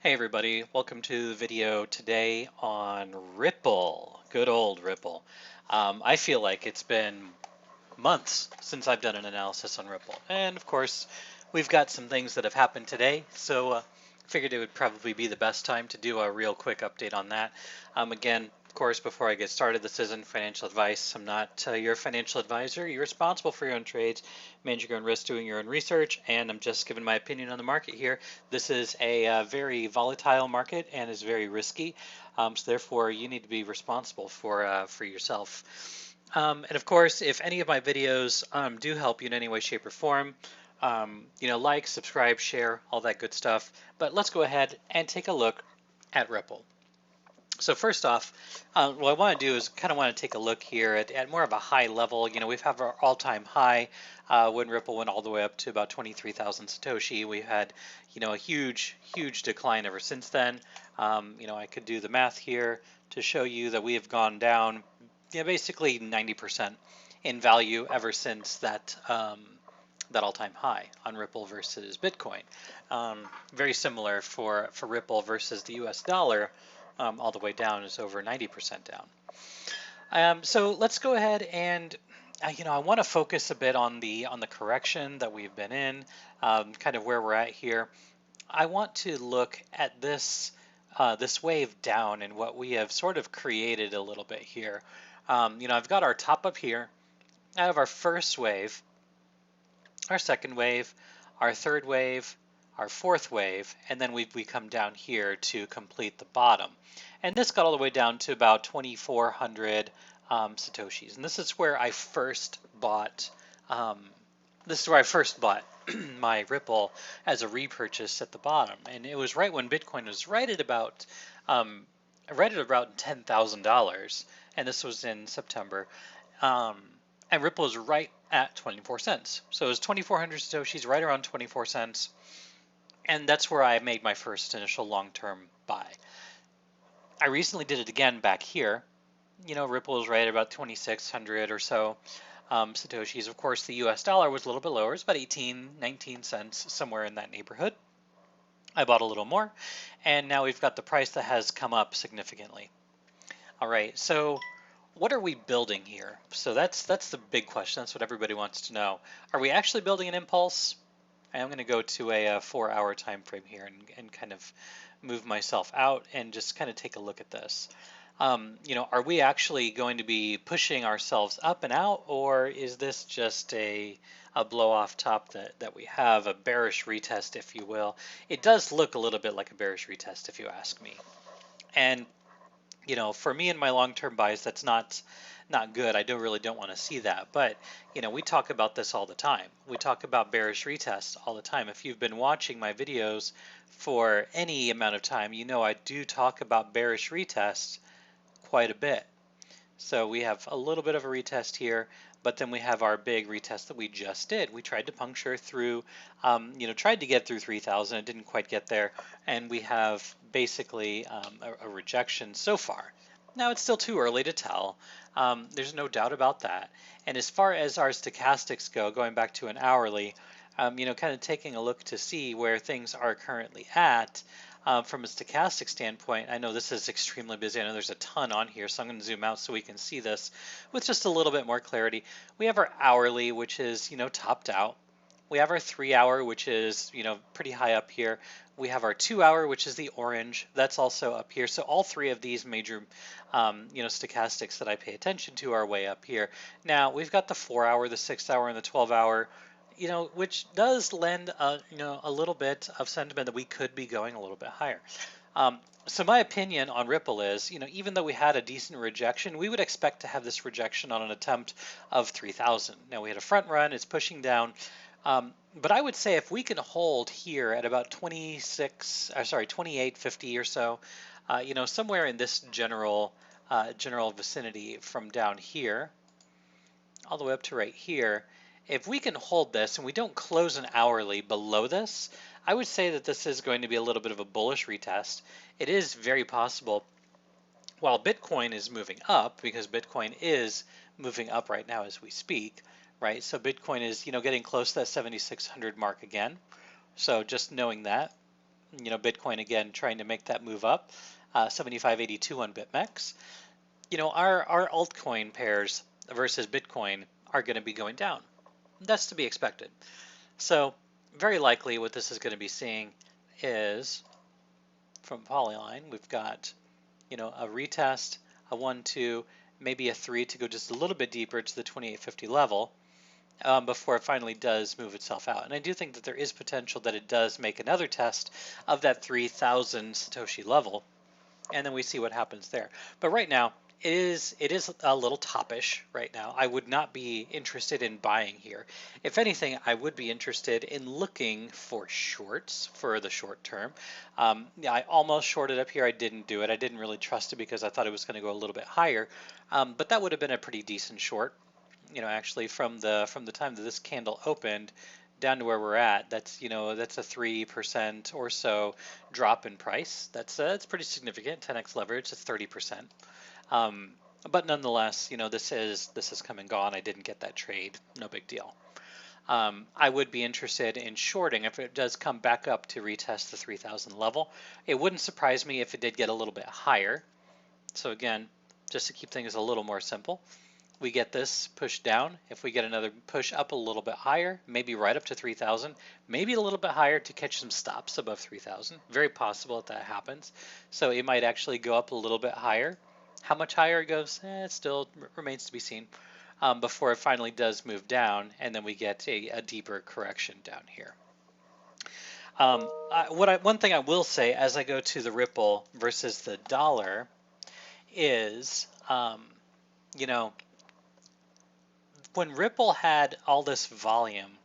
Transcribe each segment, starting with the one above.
Hey everybody, welcome to the video today on RiPpLe, good old RiPpLe. I feel like it's been months since I've done an analysis on RiPpLe, and of course we've got some things that have happened today, so figured it would probably be the best time to do a real quick update on that. Again, of course, before I get started, this isn't financial advice. I'm not your financial advisor. You're responsible for your own trades, managing your own risk, doing your own research, and I'm just giving my opinion on the market here. This is a very volatile market and is very risky, so therefore you need to be responsible for yourself. And of course, if any of my videos do help you in any way, shape, or form, like, subscribe, share, all that good stuff. But let's go ahead and take a look at RiPpLe. So first off, what I want to do is kind of want to take a look here at more of a high level. We've had our all-time high when RiPpLe went all the way up to about 23,000 Satoshi. We've had, a huge decline ever since then. I could do the math here to show you that we have gone down, basically 90% in value ever since that all-time high on RiPpLe versus Bitcoin. Very similar for RiPpLe versus the US dollar. All the way down is over 90% down. So let's go ahead and I want to focus a bit on the correction that we've been in, kind of where we're at here. I want to look at this wave down and what we have sort of created a little bit here. I've got our top up here. I have our first wave, our second wave, our third wave, our fourth wave, and then we come down here to complete the bottom. And this got all the way down to about 2,400 Satoshis. And this is where I first bought, my RiPpLe as a repurchase at the bottom. And it was right when Bitcoin was right at about $10,000. And this was in September. And RiPpLe was right at 24 cents. So it was 2,400 Satoshis, right around 24 cents. And that's where I made my first initial long-term buy. I recently did it again back here. RiPpLe is right at about 2,600 or so Satoshis. Of course, the US dollar was a little bit lower. It's about 18, 19 cents, somewhere in that neighborhood. I bought a little more, and now we've got the price that has come up significantly. All right, so what are we building here? So that's the big question. That's what everybody wants to know. Are we actually building an impulse? I'm going to go to a 4-hour time frame here and kind of move myself out and just kind of take a look at this. Are we actually going to be pushing ourselves up and out, or is this just a blow off top that we have, a bearish retest, if you will? It does look a little bit like a bearish retest, if you ask me. And for me and my long-term buys, that's not good. I really don't want to see that. But we talk about this all the time. We talk about bearish retests all the time. If you've been watching my videos for any amount of time, I do talk about bearish retests quite a bit. So we have a little bit of a retest here, but then we have our big retest that we just did. We tried to puncture through, tried to get through 3,000. It didn't quite get there, and we have basically a rejection so far. Now, it's still too early to tell. There's no doubt about that. And as far as our stochastics go, going back to an hourly, kind of taking a look to see where things are currently at from a stochastic standpoint. I know this is extremely busy. I know there's a ton on here, so I'm going to zoom out so we can see this with just a little bit more clarity. We have our hourly, which is, topped out. We have our 3-hour, which is, pretty high up here. We have our 2-hour, which is the orange. That's also up here. So all three of these major, stochastics that I pay attention to are way up here. Now we've got the 4-hour, the 6-hour, and the 12-hour, which does lend, a little bit of sentiment that we could be going a little bit higher. So my opinion on RiPpLe is, even though we had a decent rejection, we would expect to have this rejection on an attempt of 3,000. Now we had a front run, it's pushing down. But I would say if we can hold here at about 28.50 or so, somewhere in this general vicinity from down here all the way up to right here, if we can hold this and we don't close an hourly below this, I would say that this is going to be a little bit of a bullish retest. It is very possible, while Bitcoin is moving up, because Bitcoin is moving up right now as we speak, right? So Bitcoin is, getting close to that 7,600 mark again. So just knowing that. Bitcoin again trying to make that move up, 75.82 on BitMEX. Our altcoin pairs versus Bitcoin are going to be going down. That's to be expected. So very likely what this is going to be seeing is from Polyline, we've got, a retest, a 1, 2, maybe a 3 to go just a little bit deeper to the 2850 level before it finally does move itself out. And I do think that there is potential that it does make another test of that 3000 Satoshi level, and then we see what happens there. But right now, it is a little toppish right now. I would not be interested in buying here. If anything, I would be interested in looking for shorts for the short term. Yeah, I almost shorted up here. I didn't do it. I didn't really trust it because I thought it was going to go a little bit higher. But that would have been a pretty decent short. Actually from the time that this candle opened down to where we're at, that's a 3% or so drop in price. That's pretty significant. 10x leverage, that's 30%. But nonetheless, this is come and gone. I didn't get that trade. No big deal. I would be interested in shorting if it does come back up to retest the 3000 level. It wouldn't surprise me if it did get a little bit higher. So again, just to keep things a little more simple, we get this push down. If we get another push up a little bit higher, maybe right up to 3,000, maybe a little bit higher to catch some stops above 3,000. Very possible that happens. So it might actually go up a little bit higher. How much higher it goes, it still remains to be seen before it finally does move down, and then we get a deeper correction down here. One thing I will say as I go to the Ripple versus the dollar is, when Ripple had all this volume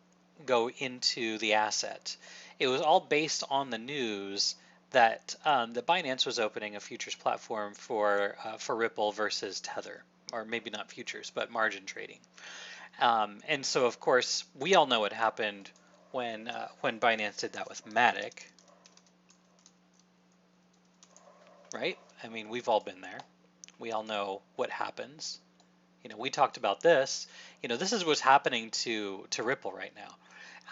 go into the asset, it was all based on the news that the Binance was opening a futures platform for Ripple versus Tether, or maybe not futures, but margin trading. And so, of course, we all know what happened when Binance did that with Matic, right? I mean, we've all been there. We all know what happens. We talked about this. This is what's happening to Ripple right now.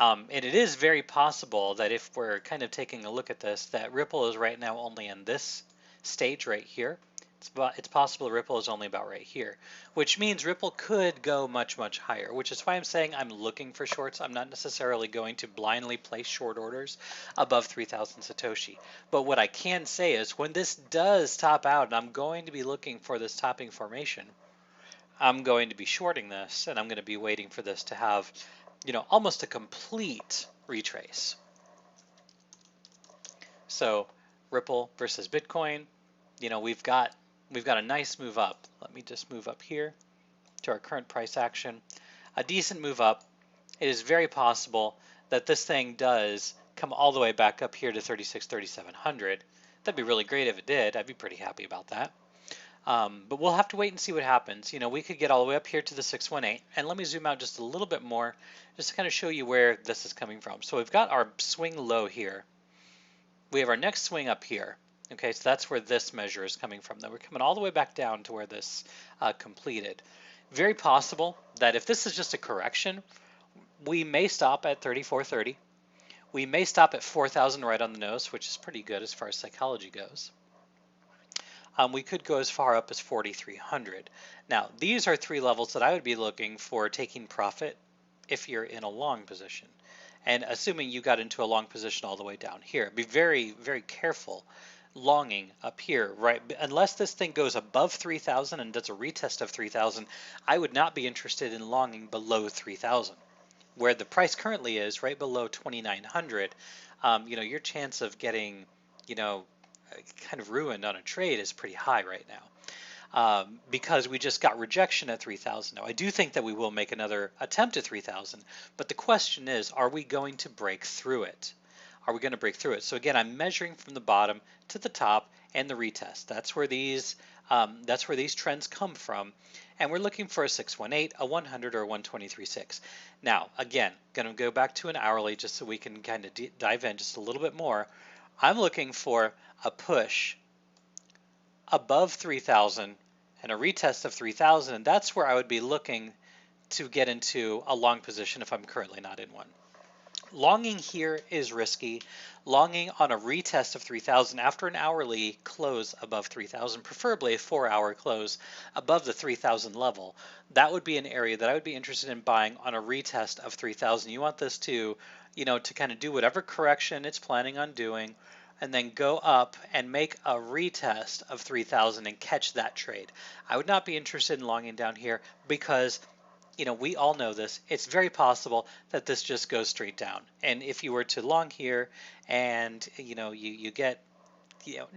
And it is very possible that if we're kind of taking a look at this, that Ripple is right now only in this stage right here. It's possible Ripple is only about right here, which means Ripple could go much, much higher, which is why I'm saying I'm looking for shorts. I'm not necessarily going to blindly place short orders above 3,000 Satoshi. But what I can say is when this does top out, and I'm going to be looking for this topping formation, I'm going to be shorting this, and I'm going to be waiting for this to have, almost a complete retrace. So Ripple versus Bitcoin, we've got a nice move up. Let me just move up here to our current price action. A decent move up. It is very possible that this thing does come all the way back up here to 3,700. That'd be really great if it did. I'd be pretty happy about that. But we'll have to wait and see what happens. We could get all the way up here to the 618. And let me zoom out just a little bit more just to kind of show you where this is coming from. So we've got our swing low here. We have our next swing up here. Okay, so that's where this measure is coming from. Then we're coming all the way back down to where this completed. Very possible that if this is just a correction, we may stop at 3430. We may stop at 4,000 right on the nose, which is pretty good as far as psychology goes. We could go as far up as 4,300. Now, these are three levels that I would be looking for taking profit if you're in a long position. And assuming you got into a long position all the way down here, be very, very careful longing up here, right? Unless this thing goes above 3,000 and does a retest of 3,000, I would not be interested in longing below 3,000. Where the price currently is, right below 2,900, your chance of getting, kind of ruined on a trade is pretty high right now because we just got rejection at 3,000. Now, I do think that we will make another attempt at 3,000, but the question is, are we going to break through it? Are we going to break through it? So again, I'm measuring from the bottom to the top and the retest. That's where these trends come from, and we're looking for a 618, a 100, or a 123.6. Now, again, going to go back to an hourly just so we can kind of dive in just a little bit more. I'm looking for a push above 3,000 and a retest of 3,000, and that's where I would be looking to get into a long position if I'm currently not in one. Longing here is risky. Longing on a retest of 3,000 after an hourly close above 3,000, preferably a 4-hour close above the 3,000 level. That would be an area that I would be interested in buying on a retest of 3,000. You want this to, to kind of do whatever correction it's planning on doing, and then go up and make a retest of 3,000 and catch that trade. I would not be interested in longing down here because we all know this. It's very possible that this just goes straight down. And if you were to long here and, you get,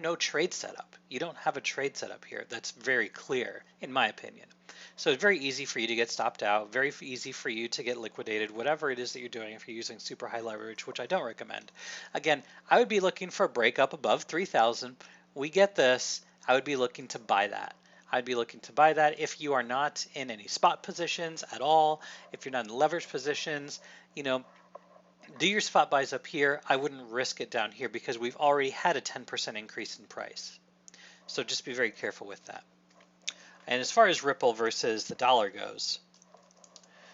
no trade setup. You don't have a trade setup here. That's very clear, in my opinion. So it's very easy for you to get stopped out, very easy for you to get liquidated, whatever it is that you're doing if you're using super high leverage, which I don't recommend. Again, I would be looking for a break up above 3,000. We get this, I would be looking to buy that. I'd be looking to buy that if you are not in any spot positions at all, if you're not in leverage positions, do your spot buys up here. I wouldn't risk it down here because we've already had a 10% increase in price. So just be very careful with that. And as far as Ripple versus the dollar goes,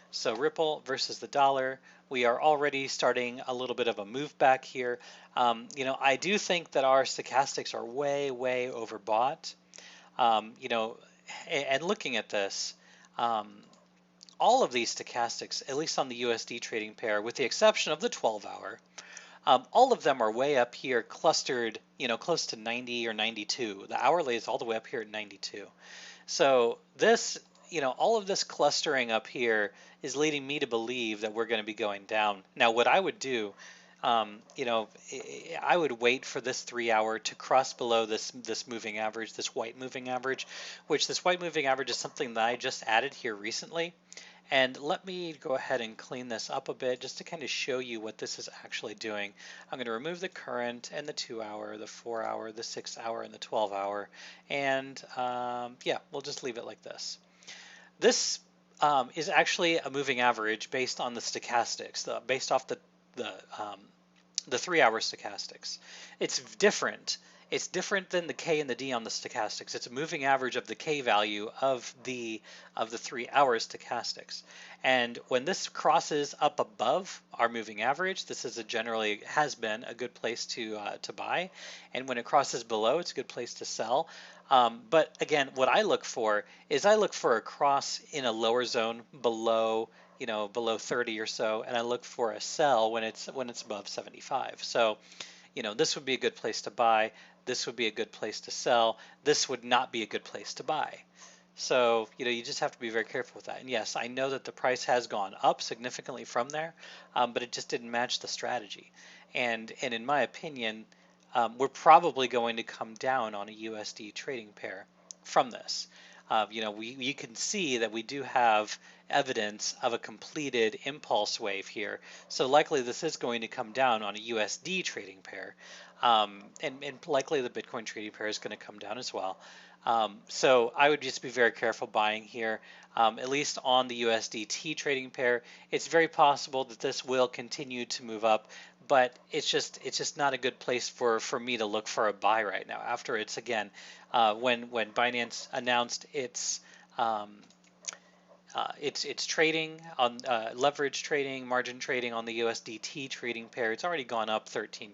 so Ripple versus the dollar, we are already starting a little bit of a move back here. I do think that our stochastics are way, way overbought. And looking at this, all of these stochastics, at least on the USD trading pair, with the exception of the 12-hour, all of them are way up here clustered, close to 90 or 92. The hourly is all the way up here at 92. So this, all of this clustering up here is leading me to believe that we're going to be going down. Now, what I would do, I would wait for this 3-hour to cross below this moving average, this white moving average, which this white moving average is something that I just added here recently. And let me go ahead and clean this up a bit just to kind of show you what this is actually doing. I'm going to remove the current and the 2-hour, the 4-hour, the 6-hour, and the 12-hour. And yeah, we'll just leave it like this. This is actually a moving average based on the stochastics, based off the 3-hour stochastics. It's different. It's different than the K and the D on the stochastics. It's a moving average of the K value of the 3-hour stochastics. And when this crosses up above our moving average, this is generally has been a good place to buy. And when it crosses below, it's a good place to sell. But again, what I look for is I look for a cross in a lower zone below below 30 or so, and I look for a sell when it's above 75. So, this would be a good place to buy. This would be a good place to sell. This would not be a good place to buy. So, you just have to be very careful with that. And yes, I know that the price has gone up significantly from there, but it just didn't match the strategy. And in my opinion, we're probably going to come down on a USD trading pair from this. You can see that we do have evidence of a completed impulse wave here. So likely this is going to come down on a USD trading pair. And likely the Bitcoin trading pair is going to come down as well. So I would just be very careful buying here, at least on the USDT trading pair. It's very possible that this will continue to move up, but it's just not a good place for me to look for a buy right now. After it's again, when Binance announced its trading on leverage trading, margin trading on the USDT trading pair, it's already gone up 13%.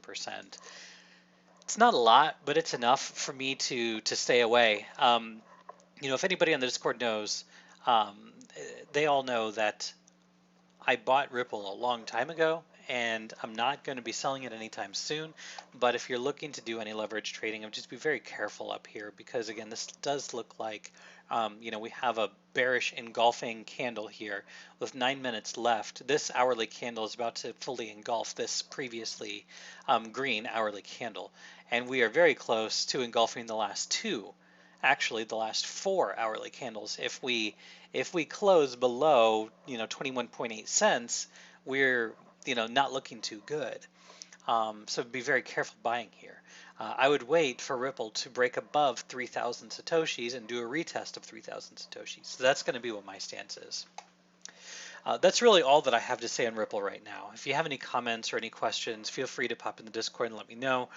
It's not a lot, but it's enough for me to stay away. If anybody on the Discord knows, they all know that I bought Ripple a long time ago, and I'm not going to be selling it anytime soon. But if you're looking to do any leverage trading, just be very careful up here because again, this does look like we have a bearish engulfing candle here with 9 minutes left. This hourly candle is about to fully engulf this previously green hourly candle, and we are very close to engulfing the last two. Actually, the last 4 hourly candles. If we close below 21.8 cents, we're not looking too good. So be very careful buying here. I would wait for Ripple to break above 3,000 Satoshis and do a retest of 3,000 Satoshis. So that's going to be what my stance is. That's really all that I have to say on RiPpLe right now. If you have any comments or any questions, feel free to pop in the Discord and let me know.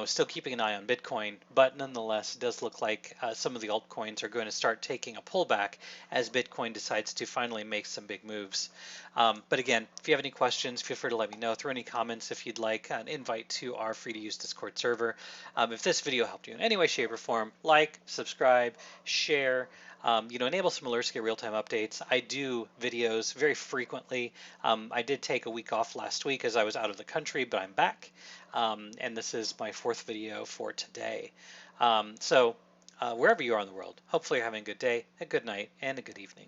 Still keeping an eye on Bitcoin, but nonetheless, it does look like some of the altcoins are going to start taking a pullback as Bitcoin decides to finally make some big moves. But again, if you have any questions, feel free to let me know. Throw any comments if you'd like an invite to our free-to-use Discord server. If this video helped you in any way, shape, or form, like, subscribe, share. Enable some alerts to get real-time updates. I do videos very frequently. I did take a week off last week as I was out of the country, but I'm back. And this is my 4th video for today. So wherever you are in the world, hopefully you're having a good day, a good night, and a good evening.